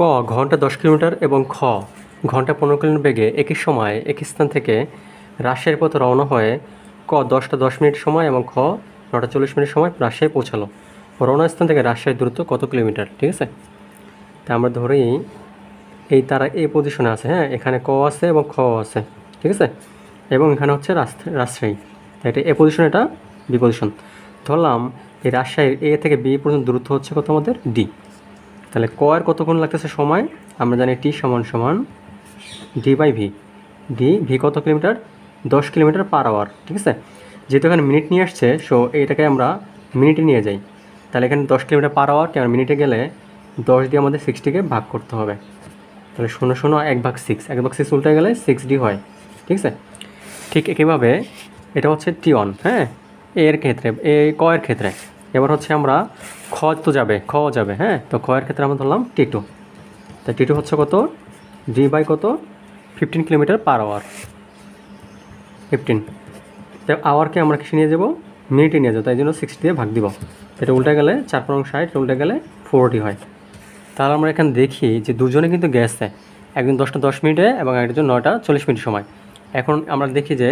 ক ঘন্টা 10 কিলোমিটার এবং খ ঘন্টা 15 কিলোমিটার বেগে একই সময়ে একই স্থান থেকে রাজশাহীর পথে রওনা হয়ে ক 10টা 10 মিনিট সময় এবং খ 9টা 40 মিনিট সময় রাজশাহী পৌঁছালো। রওনা স্থান থেকে রাজশাহীর দূরত্ব কত কিলোমিটার? ঠিক আছে, তা আমরা ধরি এই তারা এই পজিশনে আছে, হ্যাঁ, এখানে ক আছে এবং খ আছে, ঠিক আছে, এবং এখানে হচ্ছে রাজশাহী, এটা এ পজিশন, এটা বি পজিশন। ধরলাম এই রাজশাহীর এ থেকে বি পর্যন্ত দূরত্ব হচ্ছে কত আমাদের? ডি। তাহলে ক এর কতক্ষণ লাগতেছে সময়? আমরা জানি টি সমান সমান ডি বাই ভি। ভি কত কিলোমিটার? 10 কিলোমিটার পার আওয়ার, ঠিক আছে। যেহেতু এখানে মিনিট নিয়ে আসছে, সো এইটাকে আমরা মিনিটে নিয়ে যাই। তাহলে এখানে 10 কিলোমিটার পার আওয়ারকে আমরা মিনিটে গেলে 10 দিয়ে আমাদের 60কে ভাগ করতে হবে। তাহলে 0 1/6, 1/6 উল্টে গেলে 6D হয়, ঠিক আছে। ঠিক একইভাবে এটা হচ্ছে T1, হ্যাঁ, এর ক্ষেত্রে, ক এর ক্ষেত্রে। এবার হচ্ছে আমরা খ যাবে, হ্যাঁ, তো খ এর ক্ষেত্রে আমরা ধরলাম T2। তাই T2 হচ্ছে কত? ডি বাই কত? 15 কিলোমিটার পার আওয়ার, 15। তো আওয়ারকে আমরা কিসে নিয়ে যাবো? মিনিটে নিয়ে যাবো, তাই জন্য 60 দিয়ে ভাগ দিব। এটা উল্টে গেলে 4×60, উল্টে গেলে 40 হয়। তাহলে আমরা এখানে দেখি যে দুজনে কিন্তু গেছে, একজন 10টা 10 মিনিটে এবং একজন 9টা 40 মিনিট সময়। এখন আমরা দেখি যে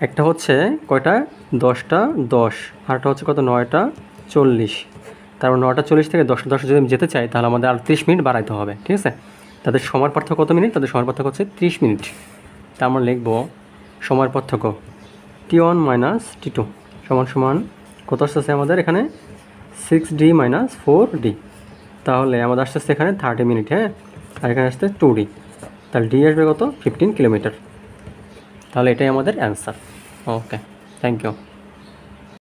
একটা হচ্ছে কয়টা? 10টা 10, আরটা হচ্ছে কত? 9টা 40। তারপর 9টা 40 থেকে 10টা 10 যদি আমি যেতে চাই, তাহলে আমাদের আর 30 মিনিট বাড়াইতে হবে, ঠিক আছে। তাদের সময়ের পার্থক্য কত মিনিট? তাদের সময়ের পার্থক্য হচ্ছে 30 মিনিট। তা আমরা লিখব সময়ের পার্থক্য T1 মাইনাস T2 সমান সমান কত আসতেছে আমাদের এখানে? 6D minus 4D। তাহলে আমাদের আসতেছে এখানে 30 মিনিট, হ্যাঁ, আর এখানে আসতে 2D। তাহলে ডি আসবে কত? 15 কিলোমিটার। তাহলে এটাই আমাদের অ্যান্সার। Okay, thank you.